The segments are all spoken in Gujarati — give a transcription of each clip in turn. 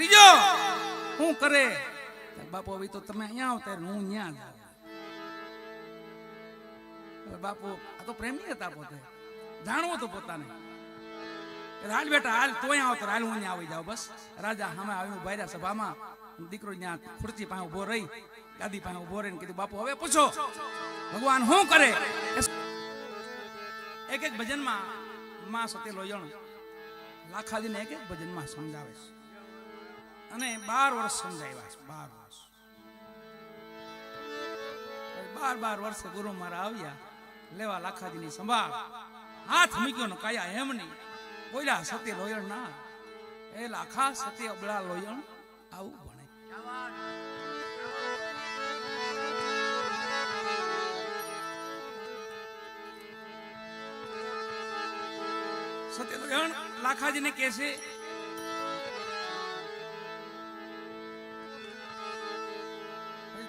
ત્રીજો હું કરે બાપુ હવે તો તમે અહીંયા આવો ત્યારે હું ત્યાં જાઉં. બાપુ આ તો પ્રેમી હતા પોતે, જાણવું તો પોતાને. હાલ બેટા હાલ, તોય આવો તો હાલ હું ત્યાં આવી જાઉં. બસ રાજા સામે આવીને ઉભા રહ્યા સભામાં. દીકરો ત્યાં ખુરશી પાસે ઉભો રહી, ગાદી પાસે ઉભો રહીને કીધું બાપુ હવે પૂછો ભગવાન શું કરે. એક એક ભજનમાં માં સતી લોયણ લાખાજીને એક એક ભજનમાં સમજાવે છે અને 12 વર્ષ સમજાવ્યા છે. 12 વર્ષે ગુરુ મારા આવ્યા લેવા લાખાજીની સંભાળ. હાથ મૂક્યો ને કાયા એમ નહીં બોલ્યા સતી લોયણ ના એ લાખા સતી અબળા લોયણ આવું ભણે. સતી લોયણ લાખાજીને કહે છે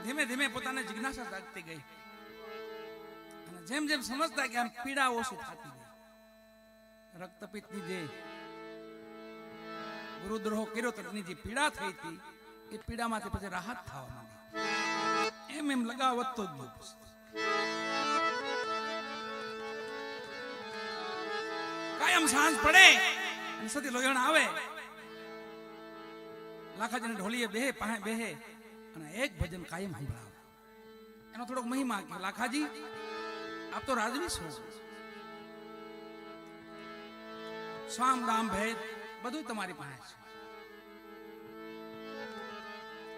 ધીમે ધીમે પોતાને જિજ્ઞાસા જાગતી ગઈ અને જેમ જેમ સમજતા કે આમ પીડા ઓછી થતી ગઈ. રક્તપિત્તની જે ગુરુદ્રોહ કર્યો તો એની જે પીડા થઈ હતી એ પીડામાંથી પછી રાહત થવા માંડી. એમ એમ લગાવ વધતો જ ગયો. કાયમ સાંજ પડે અને સતી લોયણ આવે, લાખાજીને ઢોલીએ બેહે પાસે બેહે અને એક ભજન કાયમ સંભળાવે. એનો થોડોક મહિમા કે લાખાજી આપ તો રાજવી છો, સ્વામ દામ ભેદ બધું તમારી પાસે છે.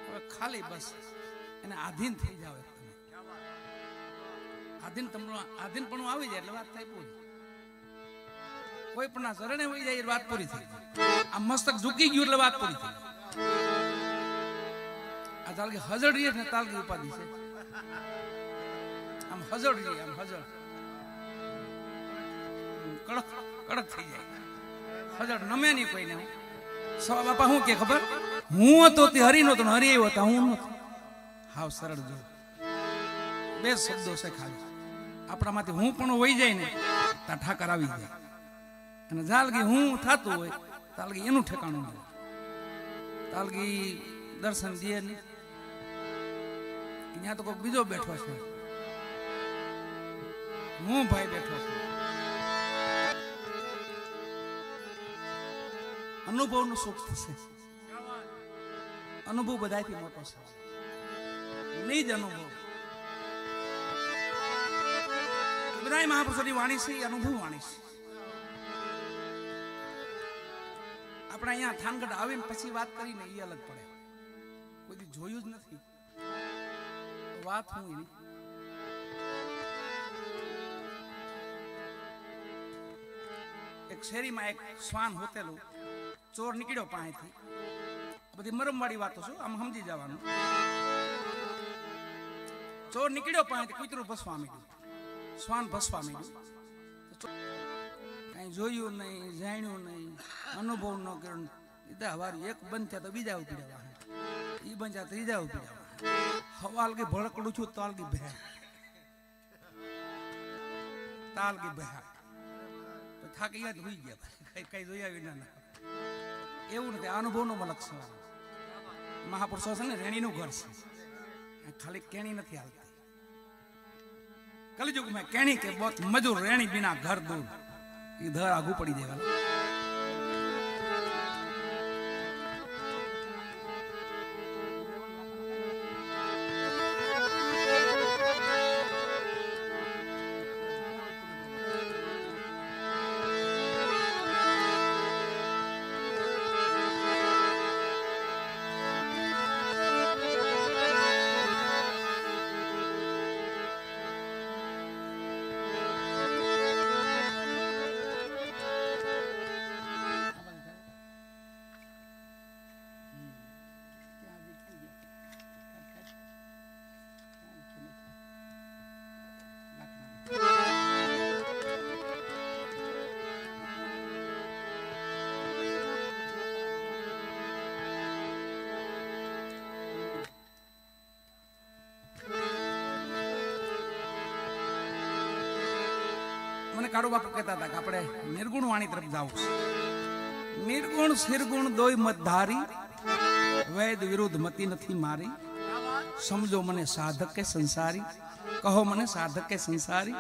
હવે ખાલી બસ એને આધીન થઈ જાવ. તમે આધીન પણ આવી જાય એટલે વાત થાય પૂરી. કોઈ પણ ના શરણે હોઈ જાય વાત પૂરી થઈ જાય. આ મસ્તક ઝૂકી ગયું એટલે વાત પૂરી થઈ. આ તાલકી હજળ રહી ને તાલકી ઉપાધિ છે. આમ હજળ રહી, આમ હજળ કડક કડક થઈ જાય. હજળ નમે નહીં કોઈને. સવા બાપા શું કે ખબર, હું હતો તે હરી નતો, હરી આવ્યો હતા હું નતો. હાવ સરળ જો બે શબ્દો છે ખાલી. આપણામાંથી હું પણ વહી જાય ને ત્યાં ઠાકર આવી જાય. અને જાલગી હું થતું હોય તાલગી એનું ઠેકાણું મળે. તાલગી દર્શન દે નહીં. ત્યાં તો કોઈ બીજો બેઠો છે, હું ભાઈ બેઠો છું. અનુભવનું સુખ થશે. અનુભવ બધાથી મોટો છે. નિજ અનુભવ બધા મહાપુરુષોની વાણી છે, અનુભવ વાણી છે. આપણે અહીંયા થાનગઢ આવીને પછી વાત કરીને એ અલગ પડે. કોઈ જોયું જ નથી વાત. હું એની એક શેરીમાં એક શ્વાન હોતેલું, ચોર નીકળ્યો પાસેથી. બધી મરમવાળી વાતો છું, આમ સમજી જવાનું. ચોર નીકળ્યો પાસેથી, કૂતરું ભસવા માંડ્યું, શ્વાન ભસવા માંડ્યું. કઈ જોયું નહીં, જાણ્યું નહીં, અનુભવ ન કર્યો. હવારી એક બંધ થયા તો બીજા ઉપડ્યા, એ બંધ થયા ત્રીજા ઉપડ્યા. હવાલગી ભડકડું છું તાલગી ભેળ, તાલગી ભેળ તો થાકી ગયા હોઈ ગયા. કઈ જોયા વિના ના. એવું નથી, અનુભવનો મલક છે. મહાપુરુષો છે ને રેણીનું ઘર છે, ખાલી કેણી નથી હાલતી. કલિયુગમાં કેણી કે બહુ મજૂર રેણી બિના ઘર દૂર, એ ધર આગું પડી જાય. મને કાળુ બાપુ કહેતા હતા કે આપણે નિર્ગુણ વાણી તરફ જાવું છે. નિર્ગુણ શિરગુણ દોય મત ધારી વેદ વિરુદ્ધ મતિ નથી મારી, સમજો મને સાધક કે સંસારી, કહો મને સાધક કે સંસારી,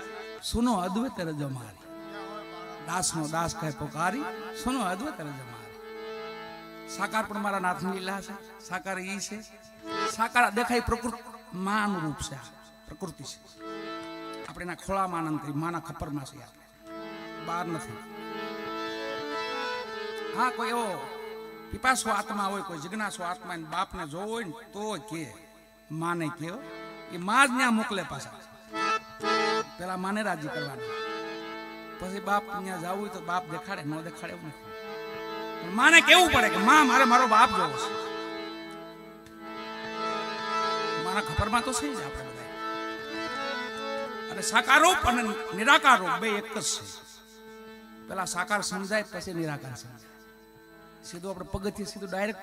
સુનો અદ્વૈત રજ મારી, દાસનો દાસ કહે પોકારી, સુનો અદ્વૈત રજ મારી. સાકાર પણ મારા નાથની લીલા છે. સાકાર ઈ છે, સાકાર દેખાય પ્રકૃતિ માનું રૂપ છે, પ્રકૃતિ છે. આપણે એના ખોળામાં આનંદ કરી, માના ખપરમાં છે, આપણે બહાર નથી. હા, કોઈ એવો પીપાસો આત્મા હોય, કોઈ જિજ્ઞાસો આત્મા બાપને જોવો હોય ને તો કે માને કેવો, એ માં જ ત્યાં મોકલે પાછા. પેલા માને રાજી કરવાના, પછી બાપ ત્યાં જવું હોય તો બાપ દેખાડે, ન દેખાડે એવું નથી. પણ માને કેવું પડે કે માં મારે મારો બાપ જોવો છે. મારા ખબરમાં તો છે જ આપણે બધા. અને સાકાર રૂપ અને નિરાકાર રૂપ બે એક જ છે. પેલા સાકાર સમજાય પછી નિરાકાર સમજાય. સીધું આપણે પગથિયે સીધું ડાયરેક્ટ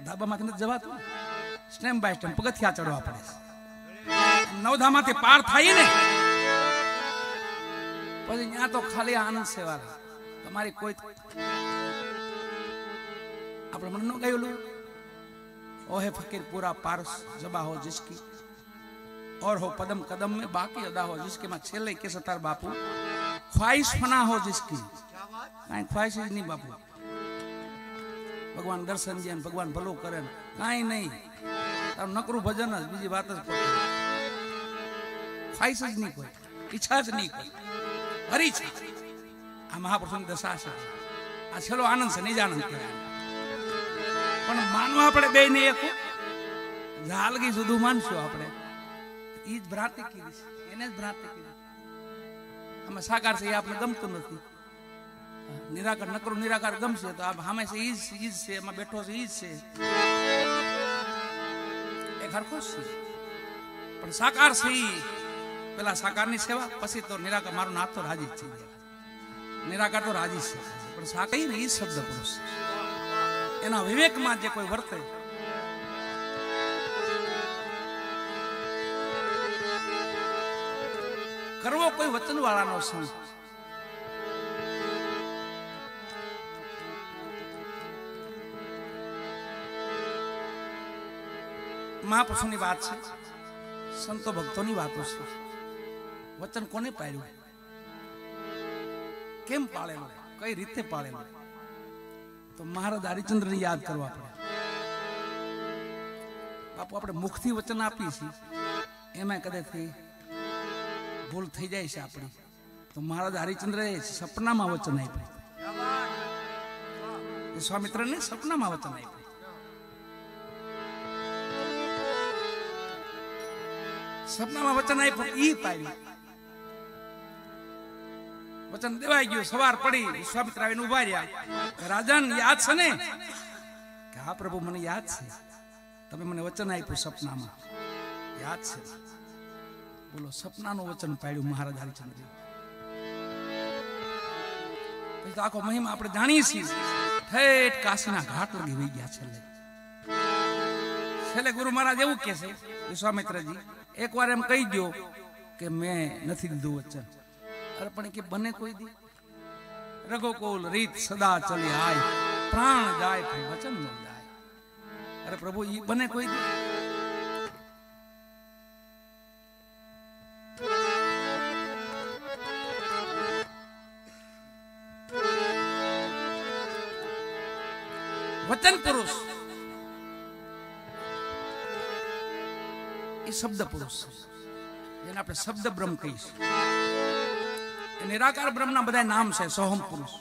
ધાબામાંથી નથી જવાતું, સ્ટેપ બાય સ્ટેપ પગથિયા ચડવા પડે. નવધામાંથી પાર થાય ને પછી ત્યાં તો ખાલી આનંદ સેવા. તમારી કોઈ આપણે મને ન ગયેલું, ઓહે ફકીર પૂરા પારસ જબા હો જિસકી, और हो पदम कदम में बाकी अदा हो जिसके में छेले के सतार बापू, ख्वाहिश फना हो जिसकी, काई ख्वाहिश ही नहीं बापू. भगवान दर्शन दे, भगवान भलो करे, काई नहीं, तार नकरू भजन જ બીજી વાત જ કરતો. ખ્વાહિશ જ નહીં કોઈ, ઈચ્છા જ નહીં કોઈ, હરી છે. આ મહાપુરુષોની દશા છે. આ છેલ્લો આનંદ છે, નિજાનંદ કહેવાય. પણ માનવા આપણે બે ને એક જાલગી સુધી માનશું આપણે, ઈ જ ભ્રાંતિ કીધી છે, એને જ ભ્રાંતિ કીધી. આમાં સાકાર છે એ આપણે ગમતું નથી. નિરાકાર નકરું નિરાકાર ગમશે તો આ સામે છે ઈ જ છે, એમાં બેઠો છે ઈ જ છે, એ ખરખો છે. પણ સાકાર છે ઈ પેલા સાકારની સેવા, પછી તો નિરાકાર. મારો નાથ તો રાજી જ છે, નિરાકાર તો રાજી છે. પણ સાકાર ને ઈ શબ્દ પુરુષ એના વિવેકમાં જે કોઈ વર્તે, કરવો કોઈ વચન વાળાનો સંગ. મહાપુરુષોની વાત છે, સંતો ભક્તોની વાતો છે. વચન કોને પાડ્યું, કેમ પાળેલું, કઈ રીતે પાળેલું, તો મહારાજ હરિચંદ્ર ને યાદ કરવા પડે. બાપુ આપણે મુખથી વચન આપીએ છીએ, એમાં કદાચ ભૂલ થઈ જાય છે આપણી, તો મહારાજ હરિચંદ્ર સપનામાં વચન આપ્યું. વિશ્વામિત્ર ને સપનામાં વચન આપ્યું. સપનામાં વચન આપ્યું, ઈ પાડ્યું. વચન દેવાઈ ગયું. સવાર પડી, વિશ્વામિત્ર આવીને ઉભા રહ્યા. રાજાને યાદ છે ને કે હા પ્રભુ મને યાદ છે, તમે મને વચન આપ્યું સપનામાં, યાદ છે. બોલો, સપનાનું વચન પાડ્યું મહારાજ હરિચંદ્ર. પછી તો આખો મહિમા આપણે જાણીએ છીએ. ઠેઠ કાશીના ઘાટ લગી વહી ગયા. છેલ્લે ગુરુ મહારાજ એવું કે છે, વિશ્વામિત્રજી એકવાર એમ કહી દો કે મેં નથી દીધું વચન. અરે પણ કે બને કોઈ દી, રઘુકુલ રીત સદા ચલી આય, પ્રાણ જાય પણ વચન ન જાય. અરે પ્રભુ ઈ બને કોઈ દી? વચન પુરુષ એ શબ્દ પુરુષ છે, જેને આપણે શબ્દ બ્રહ્મ કહીશું. નિરાકાર બ્રહ્મના બધા નામ છે સોહમ પુરુષ.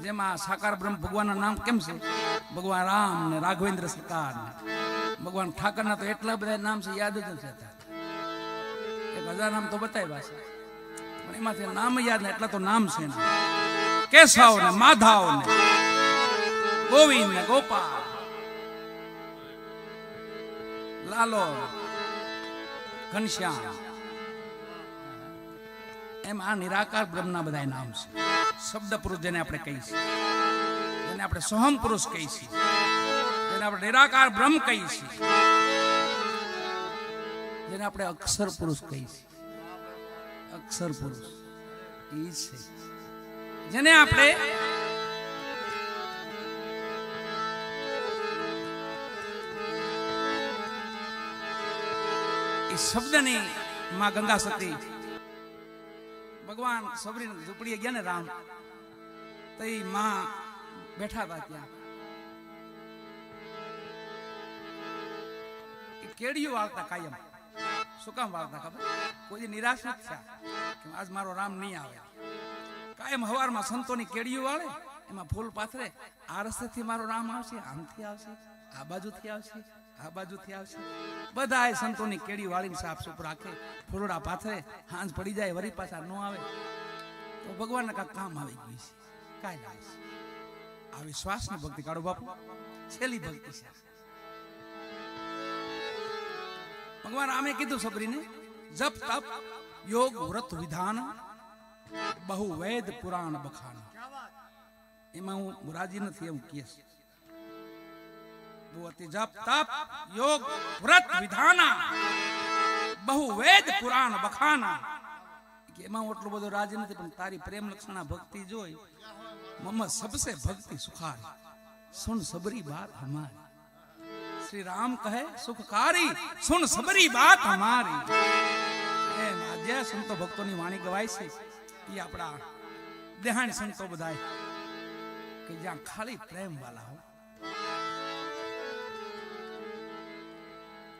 જેમાં સાકાર બ્રહ્મ ભગવાનના નામ કેમ છે? ભગવાન રામ ને રાઘવેન્દ્ર સરકાર ને ભગવાન ઠાકરના તો એટલા બધા નામ છે, યાદ જ નથી રહેતા. 1000 નામ તો બતાવ્યા છે, પણ એમાંથી નામ યાદ ને એટલા તો નામ છે. કેશવ ને માધવ ને ગોવિંદ ને ગોપાલ, લાલો, ઘનશ્યામ, એમ આ નિરાકાર બ્રહ્મના બધા નામ છે. શબ્દ પુરુષ જેને આપણે કહીશું, જેને આપણે સોહમ પુરુષ કહીશું, જેને આપણે નિરાકાર બ્રહ્મ કહીશું, જેને આપણે અક્ષર પુરુષ કહીશું. અક્ષર પુરુષ એ છે જેને આપણે એ શબ્દની માં ગંગા સતી ભગવાન સબરી ઝૂંપડીએ ગયા ને રામ તો એ માં બેઠા હતા ત્યાં એ કેડિયું વાળતા કાયમ શું કામ વાળતા ખબર કોઈ નિરાશ નથી થયા કે આજ મારો રામ નહીં આવે કાયમ હવારમાં સંતોની કેડિયું વાળે એમાં ફૂલ પાથરે આ રસ્તેથી મારો રામ આવશે આમથી આવશે આ બાજુથી આવશે આ બાજુથી આવશે બધા એ સંતોની કેડી વાળીને સાફ સુફ રાખે ફૂલડા પાથરે હાંજ પડી જાય વરી પાછા ન આવે તો ભગવાનને કાંઈક કામ આવી ગયું છે કાંઈ લાગે આ વિશ્વાસની ભક્તિ કાઢો બાપુ છેલ્લી ભક્તિ છે ભગવાન આમે કીધું સબરીને જપ તપ યોગ વ્રત વિધાન બહુ વેદ પુરાણ બખાન એમાં હું રાજી નથી એવું કહે છે જપ તપ યોગ વ્રત વિધાના બહુ વેદ પુરાણ બખાના કે એમાં એટલું બધું રાજી નથી પણ તારી પ્રેમ લક્ષણા ભક્તિ જોઈ મમ્મા સબસે ભક્તિ સુખારી સુન સબરી બાત હમારી શ્રી રામ કહે સુખકારી સુન સબરી બાત હમારી એમ આજે સંતો ભક્તોની વાણી ગવાય છે એ આપણા દેહાણી સંતો બધાય કે જ્યાં ખાલી પ્રેમ વાલા હો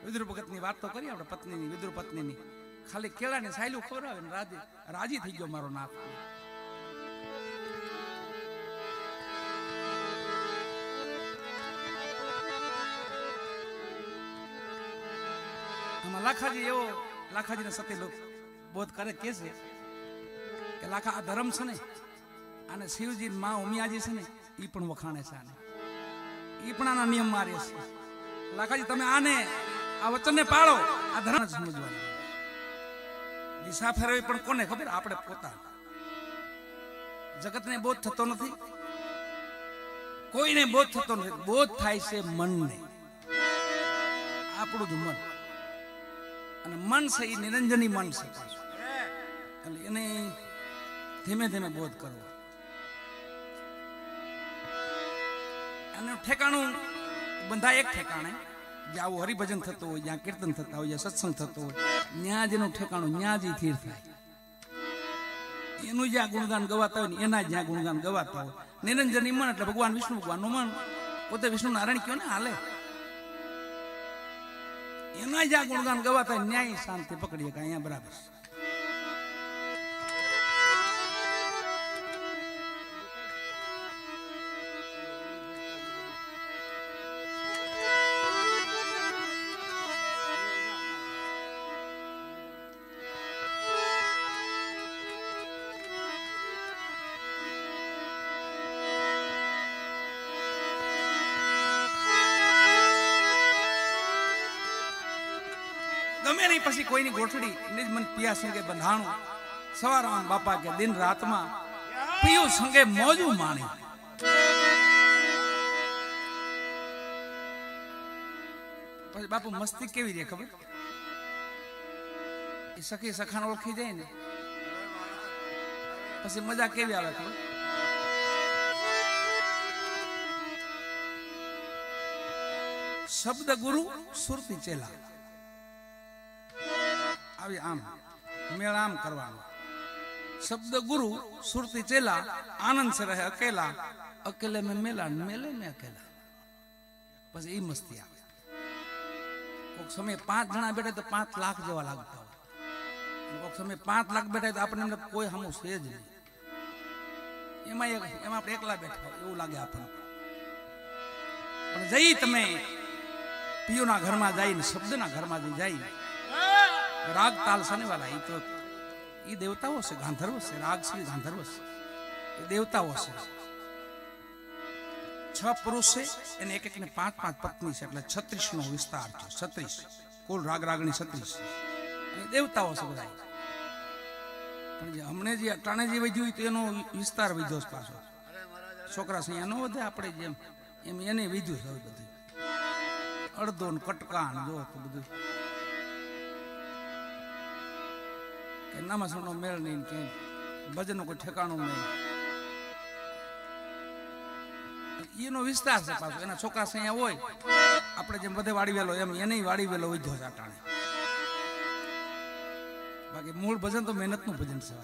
વિદુર ભગતની વાત તો કરી આપણે પત્નીની વિદુર પત્નીની ખાલી કેળાને સાયલું ખવડાવે ને રાજી થઈ ગયો મારો નાથ આમાં લાખાજી એવો લાખાજીને સતી બોધ કરે કે છે કે લાખા આ ધર્મ છે ને અને શિવજી માં ઉમિયાજી છે ને એ પણ વખાણે છે આને એ પણ આના નિયમ મારે છે લાખાજી તમે આને આ વચનને પાળો આ ધર્મ સમજવાનું દિશા ફેરવી પણ કોને ખબર આપણે પોતા જગતને બોધ થતો નથી કોઈને બોધ થતો નથી બોધ થાય છે મનને આપણું જ મન અને મન છે એ નિરંજની મન છે એટલે એને ધીમે ધીમે બોધ કરવો અને ઠેકાણું બંધા એક ઠેકાણે જ્યાં આવું હરિભજન થતું હોય જ્યાં કીર્તન થતા હોય જ્યાં સત્સંગ થતો હોય ત્યાં જેનું ઠેકાણું ત્યાં જ સ્થિર થાય એનું જ્યાં ગુણગાન ગવાતા હોય ને એના જ્યાં ગુણગાન ગવાતા હોય નિરંજની મન એટલે ભગવાન વિષ્ણુ ભગવાનનું મન પોતે વિષ્ણુ નારાયણ કયો ને હાલે એના જ્યાં ગુણગાન ગવાતા હોય ન્યાય શાંતિ પકડીએ કે અહીંયા બરાબર ગમે નહીં પછી કોઈની ગોઠડી નિજ મન પિયા સંગે બંધાણું સવારમાં બાપા કે દિન રાતમાં પિયું સંગે મોજું માણી પછી બાપુ મસ્તી કેવી રે ખબર એ સખી સખાને ઓળખી જાય ને પછી મજા કેવી આવે ખબર શબ્દ ગુરુ સુરતી ચેલા આવી આમ મેળ આમ કરવાનો શબ્દ ગુરુ સુરતી ચેલા આનંદ से रहे अकेला अकेले में मेला मेले में अकेला પછી એ મસ્તી આવે કોઈક સમય 5 જણા બેઠા તો 5 લાખ જેવા લાગતા હોય કોઈક સમય 5 લાખ બેઠા તો આપણને કોઈ હમું છે જ નહીં એમાં આપણે એકલા બેઠા હોય એવું લાગે આપણને પણ જઈ તમે પિયુના ઘરમાં જઈને શબ્દના ઘરમાં જઈને રાગ તાલ સને વાલા એ તો એ દેવતાઓ છે ગાંધર્વ છે રાગ શ્રી ગાંધર્વ છે એ દેવતાઓ છે 6 પુરુષ છે એને એક એકને 5 પત્ની છે એટલે 36 નો વિસ્તાર છે 36 કુલ રાગ રાગણી 36 એ દેવતાઓ છે બધા પણ જે હમણે જે અટાણે જે વધ્યું તો એનો વિસ્તાર વધ્યો છે પાછો છોકરા છે એનો વધે આપણે જેમ એમ એને વધ્યું છે બધું અડધો ને કટકાન જો તો બધું કે નામાસણનો મેળ નહીં કે ભજનનું કોઈ ઠેકાણું નહીં એનો વિસ્તાર છે પાછો એના છોકરા અહીંયા હોય આપણે જેમ બધે વાડી વેલો એમ એને વાડી વેલો વધ્યો છે અટાણે બાકી મૂળ ભજન તો મહેનતનું ભજન છે.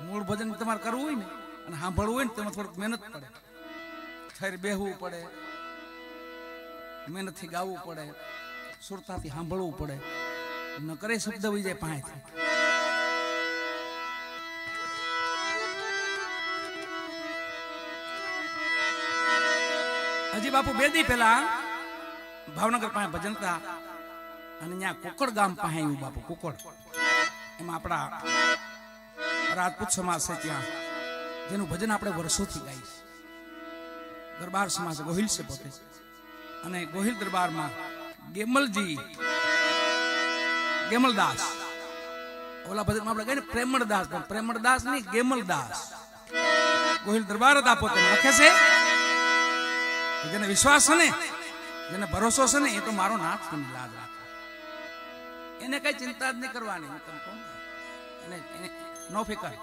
મૂળ ભજન તમારે કરવું હોય ને અને સાંભળવું હોય ને તેમાં થોડુંક મહેનત પડે. ઠેર બેહવું પડે, મહેનતથી ગાવું પડે, સુરતાથી સાંભળવું પડે. ન કરે શબ્દ વહી જાય પાંચથી. હજી બાપુ 2 દી પહેલા ભાવનગર પાસે ભજન હતા અને ત્યાં કુકડ ગામ પાસે આવ્યું બાપુ. કુકડ એમાં આપણા રાજપૂત સમાજ છે ત્યાં, જેનું ભજન આપણે વર્ષોથી ગાઈએ. દરબાર સમાજ ગોહિલ છે પોતે, અને ગોહિલ દરબારમાં ગેમલદાસ, ઓલા ભજનમાં આપણે કહીએ ને પ્રેમળદાસ, પણ પ્રેમળદાસ નહીં, ગેમલદાસ. ગોહિલ દરબાર હતા પોતે. લખે છે જેને વિશ્વાસ છે ને, જેને ભરોસો છે ને, એ તો મારો નાથ તમે લાજ રાખે. એને કઈ ચિંતા જ નહીં કરવાની. એને નો ફિકર.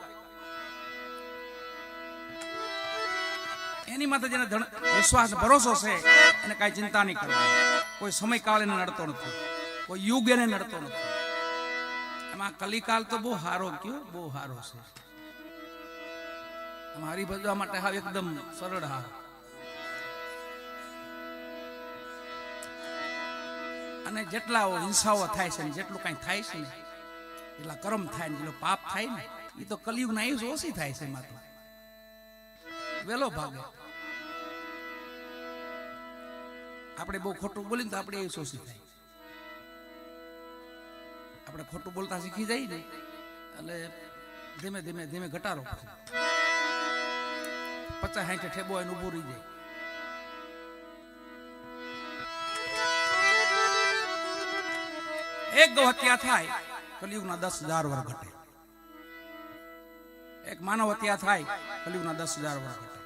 એની માથે જેને વિશ્વાસ ભરોસો છે એને કઈ ચિંતા નહીં કરવાની. કોઈ સમયકાળ એને નડતો નથી, કોઈ યુગ એને નડતો નથી. એમાં કલિકાલ તો બહુ હારો કયો, બહુ હારો છે. મારી ભજવા માટે હાવ એકદમ સરળ હાર. અને જેટલા હિંસાઓ થાય છે, જેટલું કઈ થાય છે ને, એટલા કર્મ થાય ને, જેટલો પાપ થાય ને, એ તો કલિયુગ ના આયુષ ઓછી થાય છે. એમાં તો વેલો ભાગે. આપણે બહુ ખોટું બોલીને તો આપણે આયુષ ઓછી થાય. આપણે ખોટું બોલતા શીખી જાય ને એટલે ધીમે ધીમે ધીમે ઘટાડો 50-60 ઠેબો એને ઉભું રહી જાય. એક ગૌ હત્યા થાય કલિયુગના 10,000 વર્ષ ઘટે. એક માનવ હત્યા થાય કલિયુગના 10,000 વર્ષ ઘટે.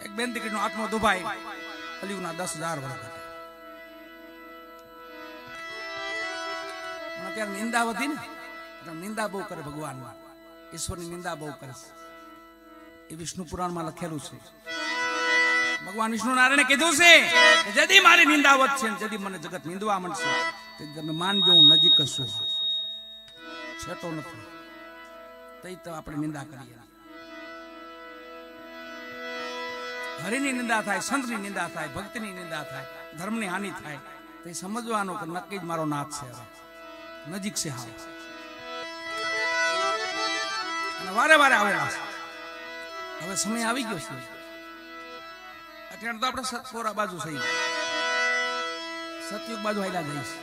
એક બેન દીકરીનો આત્મો દુભાય કલિયુગના 10,000 વર્ષ ઘટે. અત્યારે નિંદા વધી ને, નિંદા બહુ કરે ભગવાન, ઈશ્વરની નિંદા બહુ કરે છે. એ વિષ્ણુ પુરાણમાં લખેલું છે. ભગવાન વિષ્ણુ નારાયણે કીધું છે કે જદી મારી નિંદા વધશે ને જદી મને જગત નિંદવા મળશે તે તમે માનજો હું નજીક જ છું, છેટો નથી. તો આપણે નિંદા કરીએ. હરિની નિંદા થાય, સંતની નિંદા થાય, ભક્તિની નિંદા થાય, ધર્મની હાનિ થાય, તો સમજવાનું કે નક્કી જ મારો નાથ છે, નજીક છે. હાવ અને વારે વારે આવેલા છે. હવે સમય આવી ગયો છે. અત્યારે તો આપણે સતપોરા બાજુ થઈ, સતયુગ બાજુ હાલ્યા જઈશ.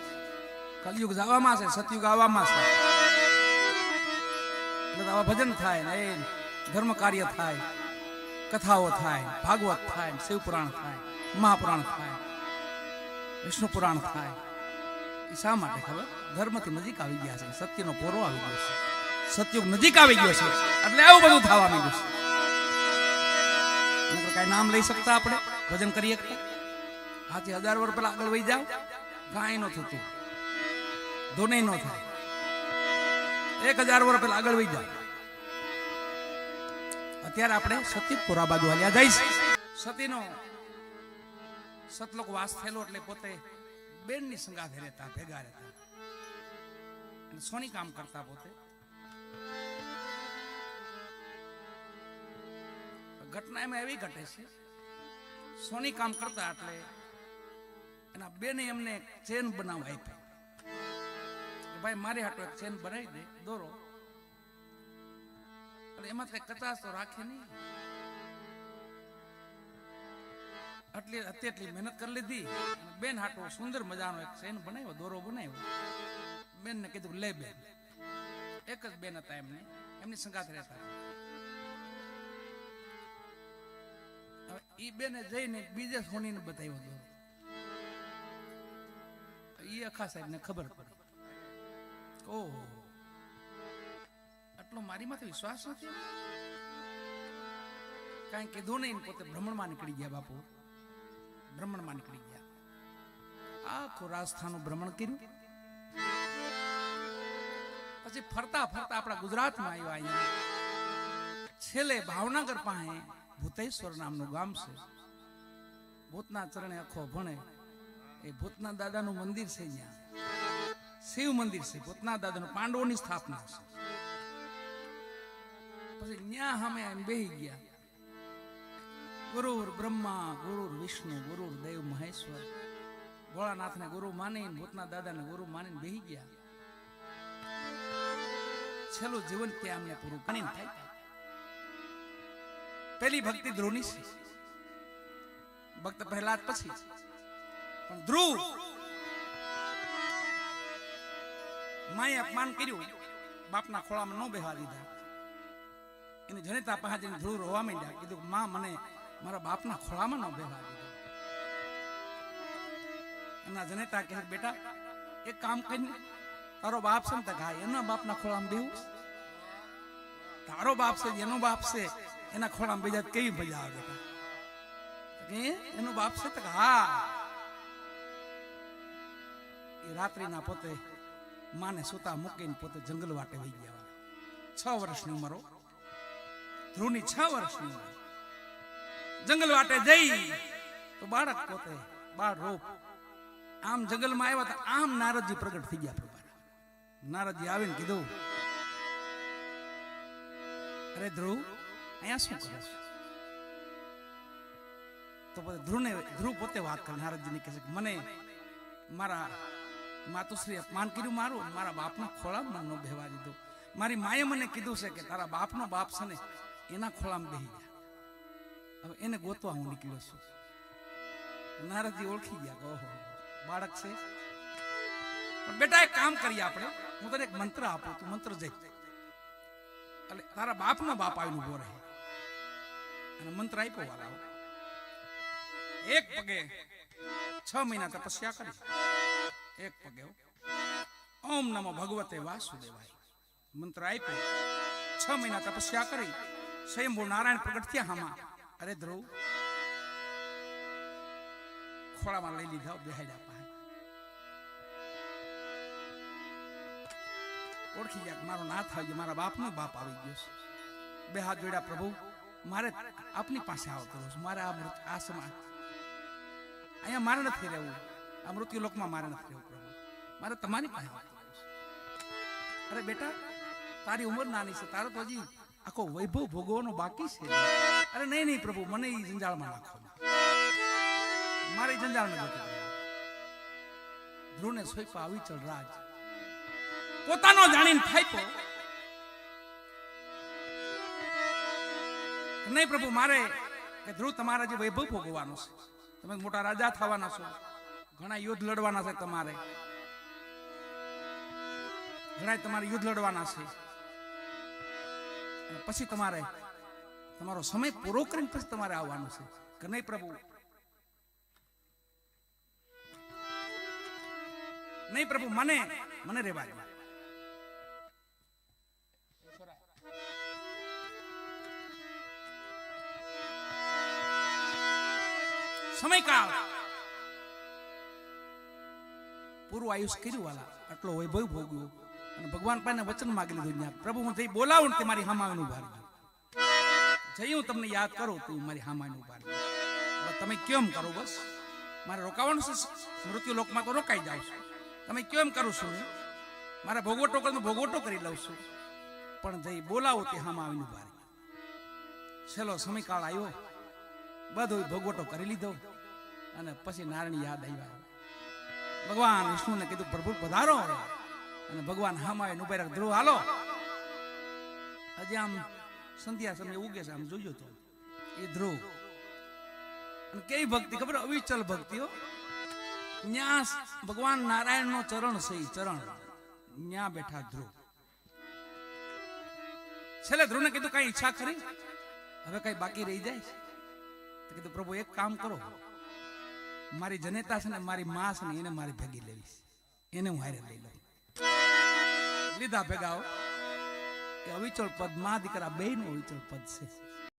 કલયુગ જવામાં છે, સતયુગ આવવામાં છે. એટલે આવા ભજન થાય ને, એ ધર્મ કાર્ય થાય, કથાઓ થાય, ભાગવત થાય, શિવ પુરાણ થાય, મહાપુરાણ થાય, વિષ્ણુ પુરાણ થાય. એ શા માટે ખબર? ધર્મથી નજીક આવી ગયા છે, સત્યનો પોરો આવી ગયો છે, સતયુગ નજીક આવી ગયો છે, એટલે આવું બધું થવા માંડ્યું છે. કઈ નામ લઈ શકતા આપણે ભજન કરી શકતા? હાથી 1000 વર્ષ પહેલા આગળ વહી જાવ, કાંઈ ન થતું, ધોને ન થાય. 1000 વર્ષ પહેલા આગળ વહી જાવ. અત્યારે આપણે સત્ય પુરા બાજુ હાલ્યા જઈશ. સતીનો સતલોક વાસ થયેલો એટલે પોતે બેનની સંગાથે રહેતા, ભેગા રહેતા, અને સોની કામ કરતા. પોતે ઘટના એમાં એવી ઘટે છે, સોની કામ કરતા એટલે એના બેને એમને ચેન બનાવવા આપી. ભાઈ મારી હાટો એક ચેન બનાવી દે, દોરો. એટલે એમાં કઈ કચાશ તો રાખે નહીં. એટલી મહેનત કરી લીધી. બેન હાટો સુંદર મજાનો એક ચેન બનાવ્યો, દોરો બનાવ્યો. બેન ને કીધું લે બેન. એક જ બેન હતા એમને, એમની સંગાથ રહેતા. ઈ બેને જઈને બીજે સોનીને બતાવ્યો દોરો. ઈ અખા સાહેબ ને ખબર પડી, ઓહો આટલો મારી માથે વિશ્વાસ નથી. કઈ કીધું નહીં, પોતે ભ્રમણમાં નીકળી ગયા. બાપુ ભ્રમણમાં નીકળી ગયા. આખું રાજસ્થાનનું ભ્રમણ કર્યું. પછી ફરતા ફરતા આપણા ગુજરાતમાં આવ્યા. અહીંયા છેલ્લે ભાવનગર પાસે ભૂતેશ્વર નામનું ગામ છે. ભૂતના ચરણે આખો ભણે. એ ભૂતના દાદાનું મંદિર છે. અહીંયા શિવ મંદિર છે ભૂતનાથ દાદાનું, પાંડવોની સ્થાપના છે. પછી ન્યા સામે બેહી ગયા. ગુરુર બ્રહ્મા, ગુરુર વિષ્ણુ, ગુરુર દેવ મહેશ્વર. ભોળાનાથને ગુરુ માની, ભૂતનાથ દાદાને ગુરુ માનીને બેહી ગયા. છેલ્લું જીવન ત્યાં અમને પૂરું ગણીને થાય. પેલી ભક્તિ ધ્રુવની છે. ભક્ત પહેલા પછી પણ ધ્રુવ માએ અપમાન કર્યું, બાપના ખોળામાં ન બેહવા દીધા. એની જનેતા પાસે જઈને ધ્રુવ રોવા માંડ્યા. કીધું માં મને મારા બાપના ખોળામાં ન બેહવા દીધા. એના જનેતા કહે બેટા એક કામ કરીને તારો બાપ છે ને તો ગાય એના બાપના ખોળામાં બેહું. તારો બાપ છે એનો બાપ છે એના ખોળામાં બેજા કેવી મજા આવે બેટા? એનો બાપ છે તો હા. એ રાત્રિના પોતે માને સુતા મૂકીને પોતે જંગલ વાટે વહી ગયા. 6 વર્ષની ઉંમર, ધ્રુવની 6 વર્ષની ઉંમર. જંગલ વાટે જઈ તો બાળક પોતે બાળ રૂપ આમ જંગલમાં આવ્યા તો આમ નારદજી પ્રગટ થઈ ગયા. નારદજી આવીને કીધું અરે ધ્રુવ અહીંયા શું કરે છે? તો ધ્રુવ પોતે વાત કરે. નારદજીને કહે છે કે મને મારા માતુશ્રી અપમાન કર્યું મારું, મારા બાપના ખોળામાં ન બેહવા દીધું. મારી માએ મને કીધું છે કે તારા બાપનો બાપ છે ને એના ખોળામાં બેહી ગયા. હવે એને ગોતવા હું નીકળ્યો છું. નારદજી ઓળખી ગયા, ઓહો બાળક છે. પણ બેટા એક કામ કરીએ આપણે, હું તને એક મંત્ર આપું, તું મંત્ર જઈ એટલે તારા બાપનો બાપ આવીને ઉભો રહે. અને મંત્ર આપ્યો વાલા, એક પગે 6 મહિના તપસ્યા કરી, એક પગે ઓમ નમો ભગવતે વાસુદેવાય મંત્ર આપ્યો. 6 મહિના તપસ્યા કરી સ્વયંભૂ નારાયણ પ્રગટ થયા હામાં. અરે ધ્રુવ ખોળામાં લઈ લીધા, બેહાડ્યા પાસે. ઓળખી ગયા મારો નાથ આવી ગયો, મારા બાપનો બાપ આવી ગયો છે. બે હાથ જોડ્યા, પ્રભુ મારે આપની પાસે આવતો છું. મારે આ સમય અહીંયા મારે નથી રહેવું, આ મૃત્યુ લોકમાં મારે નથી રહેવું પ્રભુ, મારે તમારી પાસે આવતો છે. અરે બેટા તારી ઉંમર નાની છે, તારો તો હજી આખો વૈભવ ભોગવવાનો બાકી છે. અરે નહીં નહીં પ્રભુ મને એ જંજાળમાં નાખો, મારે જંજાળમાં જતો. ધ્રુવને સોંપ્યા અવિચળ રાજ, પોતાનો જાણીને થાપ્યો. નહીં પ્રભુ મારે કે ધ્રુવ તમારા જે વૈભવ ભોગવવાનો છે, તમે મોટા રાજા થવાના છો, ઘણા યુદ્ધ લડવાના છે તમારે, ઘણા તમારે યુદ્ધ લડવાના છે. પછી તમારે તમારો સમય પૂરો કરીને પછી તમારે આવવાનું છે કે નહીં પ્રભુ? નહીં પ્રભુ મને રહેવા દો. સમયકાળ પૂરું આયુષ કર્યું વાલા, આટલો વૈભવ ભોગવ્યો અને ભગવાન પાસે વચન માગી લીધું. પ્રભુ હું જઈ બોલાવું ને તે મારી હામાવીને ઉભા રહેજો. જઈ હું તમને યાદ કરું તું મારી હામાવીને ઉભા રહેજો. તમે કેમ કરો? બસ મારે રોકાવાનું છે, મૃત્યુ લોકમાં તો રોકાઈ જાઉં છું. તમે કેમ કરું છું? મારે ભોગવટો કરી લઉં છું, પણ જઈ બોલાવું તે હામાવીને ઉભા રહેજો. છેલ્લો સમયકાળ આવ્યો, બધો ભોગવટો કરી લીધો અને પછી નારાયણ યાદ આવ્યા. ભગવાન વિષ્ણુને કીધું પ્રભુ પધારો. અને ભગવાન હામાવે ઉભા રહ્યા. ધ્રુવ હાલો, હજી આમ સંધ્યા સમય ઉગે છે, આમ જોયો તો એ ધ્રુવ. અને કેવી ભક્તિ ખબર? અવિચલ ભક્તિઓ. ન્યા ભગવાન નારાયણ નો ચરણ છે, ચરણ ન્યા બેઠા ધ્રુવ. છેલ્લે ધ્રુવને કીધું કઈ ઈચ્છા કરી? હવે કઈ બાકી રહી જાય? કીધું પ્રભુ એક કામ કરો, મારી જનેતા છે ને મારી માં છે ને એને મારી ભેગી લેવીશ, એને હું હારે લઈ લઉં. લીધા ભેગા કે અવિચળ પદ, માં દીકરા બે નું અવિચળ પદ છે.